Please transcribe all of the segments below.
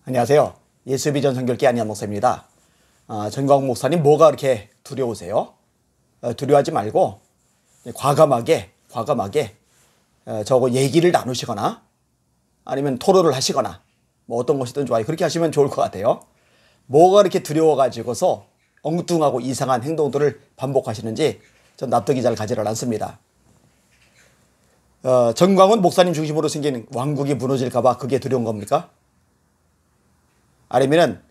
안녕하세요. 예수비전 선교회 안희연 목사입니다. 전광훈 목사님 뭐가 그렇게 두려우세요? 두려워하지 말고 과감하게 저거 얘기를 나누시거나 아니면 토론을 하시거나 뭐 어떤 것이든 좋아요. 그렇게 하시면 좋을 것 같아요. 뭐가 그렇게 두려워가지고서 엉뚱하고 이상한 행동들을 반복하시는지 전 납득이 잘 가지를 않습니다. 전광훈 목사님 중심으로 생긴 왕국이 무너질까봐 그게 두려운 겁니까? 아니면은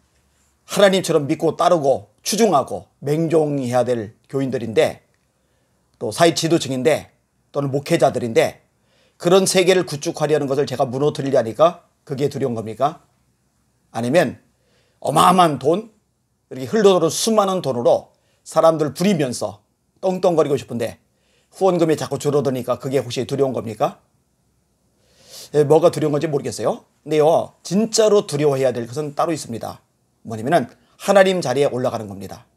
하나님처럼 믿고 따르고 추종하고 맹종해야 될 교인들인데 또 사회 지도층인데 또는 목회자들인데 그런 세계를 구축하려는 것을 제가 무너뜨리려니까 그게 두려운 겁니까? 아니면 어마어마한 돈, 이렇게 흘러들어온 수많은 돈으로 사람들 부리면서 떵떵거리고 싶은데 후원금이 자꾸 줄어드니까 그게 혹시 두려운 겁니까? 뭐가 두려운 건지 모르겠어요. 근데요, 진짜로 두려워해야 될 것은 따로 있습니다. 뭐냐면은 하나님 자리에 올라가는 겁니다.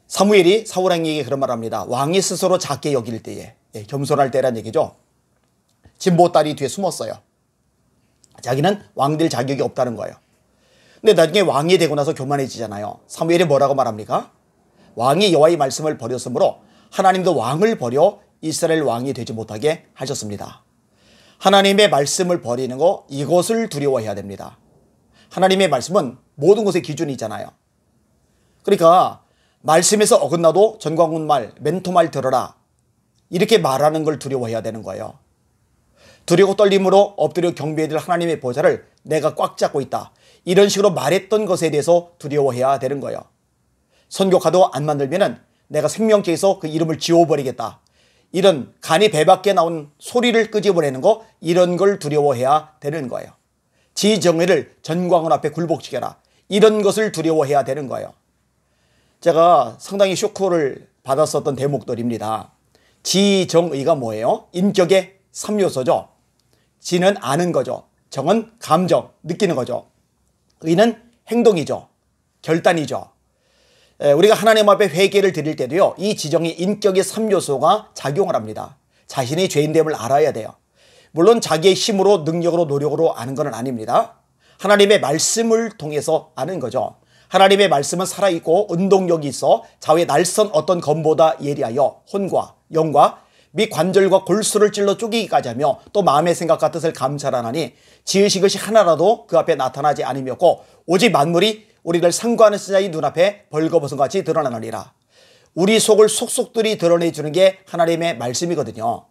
사무엘이 사울왕에게 그런 말을 합니다. 왕이 스스로 작게 여길 때에, 겸손할 때란 얘기죠. 진보딸이 뒤에 숨었어요. 자기는 왕 될 자격이 없다는 거예요. 근데 나중에 왕이 되고 나서 교만해지잖아요. 사무엘이 뭐라고 말합니까? 왕이 여호와의 말씀을 버렸으므로 하나님도 왕을 버려 이스라엘 왕이 되지 못하게 하셨습니다. 하나님의 말씀을 버리는 거, 이것을 두려워해야 됩니다. 하나님의 말씀은 모든 것의 기준이잖아요. 그러니까 말씀에서 어긋나도 전광훈 말, 멘토 말 들어라, 이렇게 말하는 걸 두려워해야 되는 거예요. 두려고 떨림으로 엎드려 경배해야 될 하나님의 보좌를 내가 꽉 잡고 있다, 이런 식으로 말했던 것에 대해서 두려워해야 되는 거예요. 선교카도 안 만들면은 내가 생명체에서 그 이름을 지워버리겠다, 이런 간이 배 밖에 나온 소리를 끄집어내는 거, 이런 걸 두려워해야 되는 거예요. 지정의를 전광훈 앞에 굴복시켜라, 이런 것을 두려워해야 되는 거예요. 제가 상당히 쇼크를 받았었던 대목들입니다. 지정의가 뭐예요? 인격의 3요소죠. 지는 아는 거죠. 정은 감정, 느끼는 거죠. 의는 행동이죠. 결단이죠. 우리가 하나님 앞에 회개를 드릴 때도요, 이 지정이 인격의 3요소가 작용을 합니다. 자신이 죄인됨을 알아야 돼요. 물론 자기의 힘으로, 능력으로, 노력으로 아는 건 아닙니다. 하나님의 말씀을 통해서 아는 거죠. 하나님의 말씀은 살아있고 운동력이 있어 좌우의 날선 어떤 검보다 예리하여 혼과 영과 및 관절과 골수를 찔러 쪼개기까지 하며 또 마음의 생각과 뜻을 감찰하나니 지으신 것이 하나라도 그 앞에 나타나지 않으였고 오직 만물이 우리를 상고하는 자의 눈앞에 벌거벗은 같이 드러나느니라. 우리 속을 속속들이 드러내주는 게 하나님의 말씀이거든요.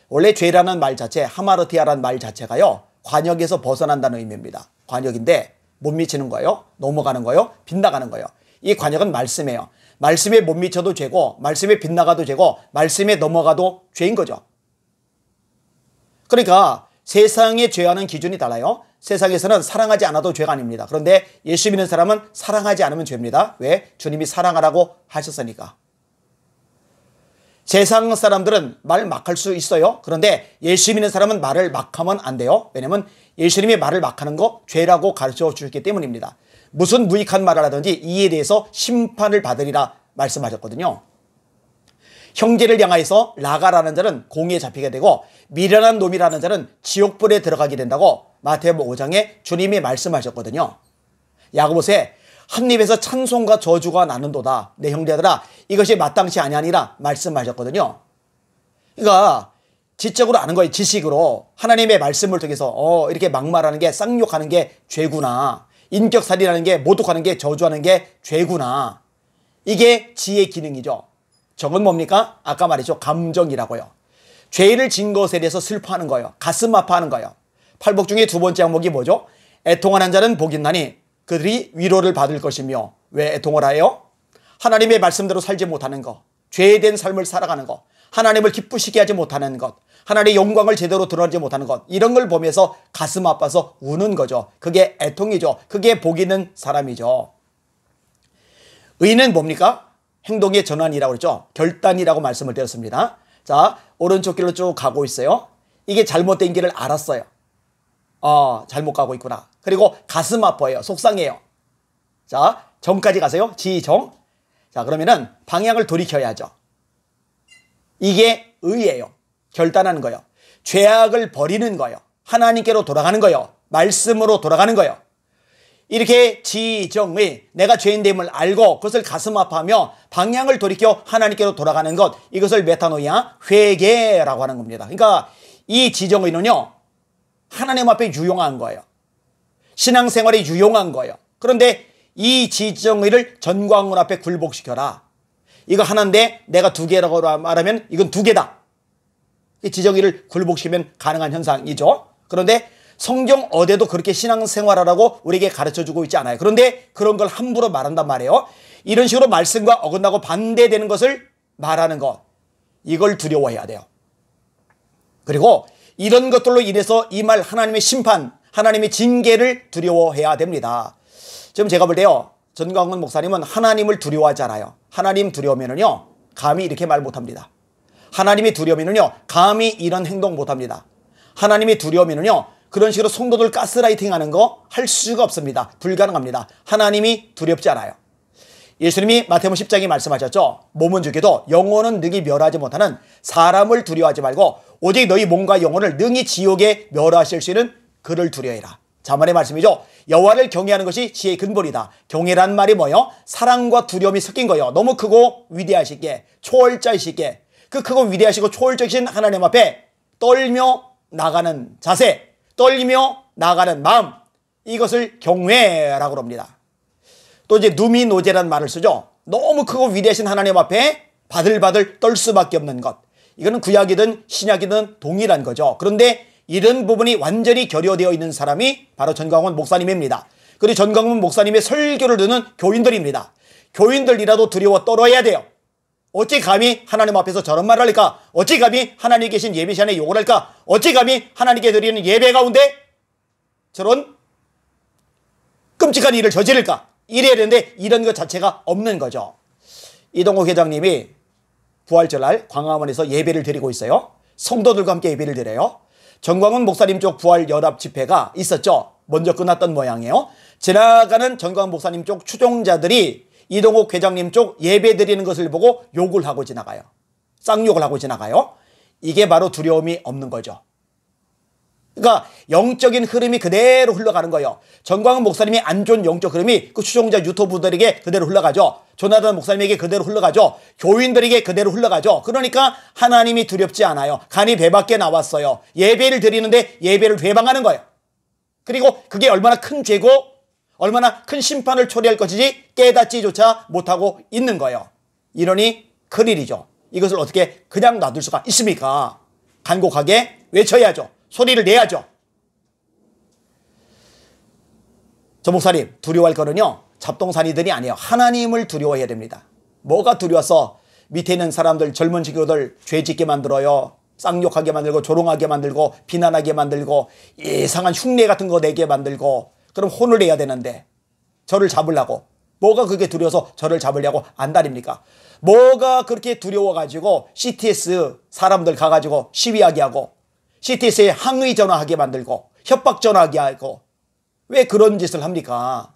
원래 죄라는 말 자체, 하마르티아라는 말 자체가요, 관역에서 벗어난다는 의미입니다. 관역인데 못 미치는 거예요, 넘어가는 거예요, 빗나가는 거예요. 이 관역은 말씀이에요. 말씀에 못 미쳐도 죄고, 말씀에 빗나가도 죄고, 말씀에 넘어가도 죄인 거죠. 그러니까 세상의 죄와는 기준이 달라요. 세상에서는 사랑하지 않아도 죄가 아닙니다. 그런데 예수 믿는 사람은 사랑하지 않으면 죄입니다. 왜? 주님이 사랑하라고 하셨으니까. 세상 사람들은 말 막 할 수 있어요. 그런데 예수 믿는 사람은 말을 막 하면 안 돼요. 왜냐하면 예수님이 말을 막 하는 거 죄라고 가르쳐 주셨기 때문입니다. 무슨 무익한 말을 하든지 이에 대해서 심판을 받으리라 말씀하셨거든요. 형제를 향하여서 라가라는 자는 공에 잡히게 되고 미련한 놈이라는 자는 지옥불에 들어가게 된다고 마태복음 5장에 주님이 말씀하셨거든요. 야고보서에 한 입에서 찬송과 저주가 나는도다, 내 형제들아 이것이 마땅치 아니하니라 말씀하셨거든요. 그러니까 지적으로 아는 거예요. 지식으로 하나님의 말씀을 통해서 이렇게 막말하는 게, 쌍욕하는 게 죄구나, 인격살인하는 게, 모독하는 게, 저주하는 게 죄구나, 이게 지의 기능이죠. 정은 뭡니까? 아까 말했죠. 감정이라고요. 죄를 진 것에 대해서 슬퍼하는 거예요. 가슴 아파하는 거예요. 팔복 중에 두 번째 항목이 뭐죠? 애통하는 자는 복이 있나니 그들이 위로를 받을 것이며. 왜 애통을 하여? 하나님의 말씀대로 살지 못하는 것, 죄된 삶을 살아가는 것, 하나님을 기쁘시게 하지 못하는 것, 하나님의 영광을 제대로 드러내지 못하는 것, 이런 걸 보면서 가슴 아파서 우는 거죠. 그게 애통이죠. 그게 복 있는 사람이죠. 의는 뭡니까? 행동의 전환이라고 그랬죠. 결단이라고 말씀을 드렸습니다. 자, 오른쪽 길로 쭉 가고 있어요. 이게 잘못된 길을 알았어요. 잘못 가고 있구나. 그리고 가슴 아파요. 속상해요. 자, 정까지 가세요. 지정. 자, 그러면은 방향을 돌이켜야죠. 이게 의예요. 결단하는 거예요. 죄악을 버리는 거예요. 하나님께로 돌아가는 거예요. 말씀으로 돌아가는 거예요. 이렇게 지정의 내가 죄인됨을 알고 그것을 가슴 아파하며 방향을 돌이켜 하나님께로 돌아가는 것, 이것을 메타노이아, 회개라고 하는 겁니다. 그러니까 이 지정의는요, 하나님 앞에 유용한 거예요. 신앙생활에 유용한 거예요. 그런데 이 지정의를 전광훈 앞에 굴복시켜라. 이거 하나인데 내가 두 개라고 말하면 이건 두 개다. 이 지정의를 굴복시키면 가능한 현상이죠. 그런데 성경 어디에도 그렇게 신앙생활하라고 우리에게 가르쳐주고 있지 않아요. 그런데 그런 걸 함부로 말한단 말이에요. 이런 식으로 말씀과 어긋나고 반대되는 것을 말하는 것, 이걸 두려워해야 돼요. 그리고 이런 것들로 인해서 임할 하나님의 심판, 하나님의 징계를 두려워해야 됩니다. 지금 제가 볼 때요, 전광훈 목사님은 하나님을 두려워하지 않아요. 하나님 두려우면은요, 감히 이렇게 말 못합니다. 하나님이 두려우면은요, 감히 이런 행동 못합니다. 하나님이 두려우면은요, 그런 식으로 성도들 가스라이팅 하는 거 할 수가 없습니다. 불가능합니다. 하나님이 두렵지 않아요. 예수님이 마태복음 10장에 말씀하셨죠. 몸은 죽여도 영혼은 능히 멸하지 못하는 사람을 두려워하지 말고 오직 너희 몸과 영혼을 능히 지옥에 멸하실 수 있는 그를 두려워해라. 자문의 말씀이죠. 여호와를 경외하는 것이 지혜의 근본이다. 경외란 말이 뭐예요? 사랑과 두려움이 섞인 거예요. 너무 크고 위대하시게, 초월자이시게, 그 크고 위대하시고 초월적이신 하나님 앞에 떨며 나가는 자세, 떨리며 나가는 마음, 이것을 경외라고 합니다. 또 이제 누미노제라는 말을 쓰죠. 너무 크고 위대하신 하나님 앞에 바들바들 떨 수밖에 없는 것. 이거는 구약이든 신약이든 동일한 거죠. 그런데 이런 부분이 완전히 결여되어 있는 사람이 바로 전광훈 목사님입니다. 그리고 전광훈 목사님의 설교를 듣는 교인들입니다. 교인들이라도 두려워 떨어야 돼요. 어찌 감히 하나님 앞에서 저런 말을 할까? 어찌 감히 하나님 계신 예배 시간에 욕을 할까? 어찌 감히 하나님께 드리는 예배 가운데 저런 끔찍한 일을 저지를까? 이래야 되는데 이런 것 자체가 없는 거죠. 이동호 회장님이 부활절날 광화문에서 예배를 드리고 있어요. 성도들과 함께 예배를 드려요. 전광훈 목사님 쪽 부활연합 집회가 있었죠. 먼저 끝났던 모양이에요. 지나가는 전광훈 목사님 쪽 추종자들이 이동욱 회장님 쪽 예배 드리는 것을 보고 욕을 하고 지나가요. 쌍욕을 하고 지나가요. 이게 바로 두려움이 없는 거죠. 그러니까 영적인 흐름이 그대로 흘러가는 거예요. 전광훈 목사님이 안 좋은 영적 흐름이 그 추종자 유튜브들에게 그대로 흘러가죠. 조나단 목사님에게 그대로 흘러가죠. 교인들에게 그대로 흘러가죠. 그러니까 하나님이 두렵지 않아요. 간이 배 밖에 나왔어요. 예배를 드리는데 예배를 회방하는 거예요. 그리고 그게 얼마나 큰 죄고 얼마나 큰 심판을 초래할 것인지 깨닫지조차 못하고 있는 거예요. 이러니 큰일이죠. 이것을 어떻게 그냥 놔둘 수가 있습니까? 간곡하게 외쳐야죠. 소리를 내야죠. 저 목사님, 두려워할 거는요, 잡동사니들이 아니에요. 하나님을 두려워해야 됩니다. 뭐가 두려워서 밑에 있는 사람들, 젊은 친구들 죄짓게 만들어요. 쌍욕하게 만들고 조롱하게 만들고 비난하게 만들고 이상한 흉내 같은 거 내게 만들고, 그럼 혼을 내야 되는데 저를 잡으려고, 뭐가 그게 두려워서 저를 잡으려고 안달입니까? 뭐가 그렇게 두려워가지고 CTS 사람들 가가지고 시위하게 하고 CTS에 항의 전화하게 만들고 협박 전화하게 하고, 왜 그런 짓을 합니까?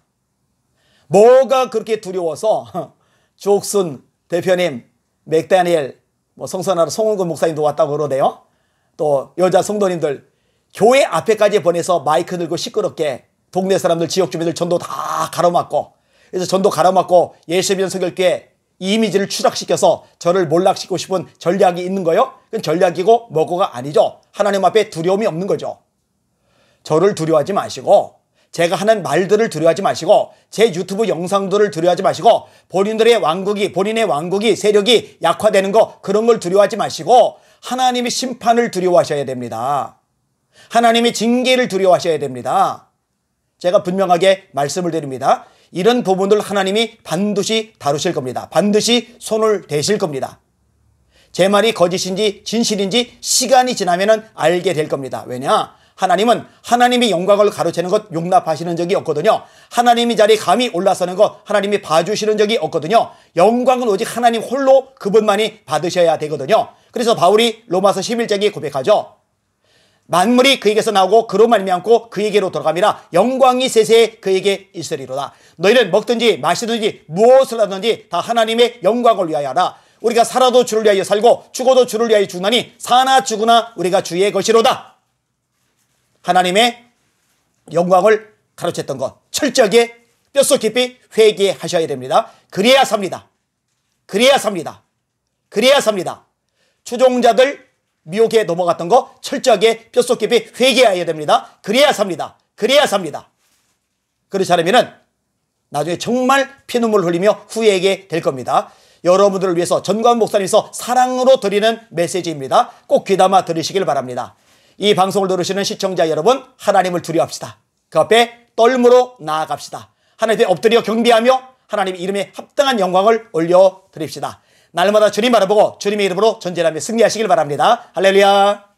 뭐가 그렇게 두려워서 주옥순 대표님, 맥다니엘, 성선하러 송은근 목사님도 왔다고 그러네요. 또 여자 성도님들 교회 앞에까지 보내서 마이크 들고 시끄럽게 동네 사람들, 지역 주민들 전도 다 가로막고, 그래서 전도 가로막고 예수비전 서결교회 이미지를 추락시켜서 저를 몰락시키고 싶은 전략이 있는 거예요? 그건 전략이고 뭐고가 아니죠. 하나님 앞에 두려움이 없는 거죠. 저를 두려워하지 마시고, 제가 하는 말들을 두려워하지 마시고, 제 유튜브 영상들을 두려워하지 마시고, 본인의 왕국이 세력이 약화되는 거, 그런 걸 두려워하지 마시고 하나님의 심판을 두려워하셔야 됩니다. 하나님의 징계를 두려워하셔야 됩니다. 제가 분명하게 말씀을 드립니다. 이런 부분들 하나님이 반드시 다루실 겁니다. 반드시 손을 대실 겁니다. 제 말이 거짓인지 진실인지 시간이 지나면 알게 될 겁니다. 왜냐? 하나님은 하나님의 영광을 가로채는 것 용납하시는 적이 없거든요. 하나님의 자리에 감히 올라서는 것 하나님이 봐주시는 적이 없거든요. 영광은 오직 하나님 홀로 그분만이 받으셔야 되거든요. 그래서 바울이 로마서 11장에 고백하죠. 만물이 그에게서 나오고 그로 말미암고 그에게로 돌아감이라 영광이 세세에 그에게 있으리로다. 너희는 먹든지 마시든지 무엇을 하든지 다 하나님의 영광을 위하여 하라. 우리가 살아도 주를 위하여 살고 죽어도 주를 위하여 죽나니 사나 죽으나 우리가 주의 것이로다. 하나님의 영광을 가로챘던 것 철저하게 뼛속 깊이 회개하셔야 됩니다. 그래야 삽니다. 그래야 삽니다. 그래야 삽니다. 추종자들 미혹에 넘어갔던 거 철저하게 뼛속 깊이 회개해야 됩니다. 그래야 삽니다. 그래야 삽니다. 그렇지 않으면은 나중에 정말 피눈물 흘리며 후회하게 될 겁니다. 여러분들을 위해서 전광훈 목사님께서 사랑으로 드리는 메시지입니다. 꼭 귀담아 들으시길 바랍니다. 이 방송을 들으시는 시청자 여러분, 하나님을 두려워합시다. 그 앞에 떨므로 나아갑시다. 하나님 앞에 엎드려 경배하며 하나님의 이름에 합당한 영광을 올려드립시다. 날마다 주님 바라보고 주님의 이름으로 전쟁하며 승리하시길 바랍니다. 할렐루야.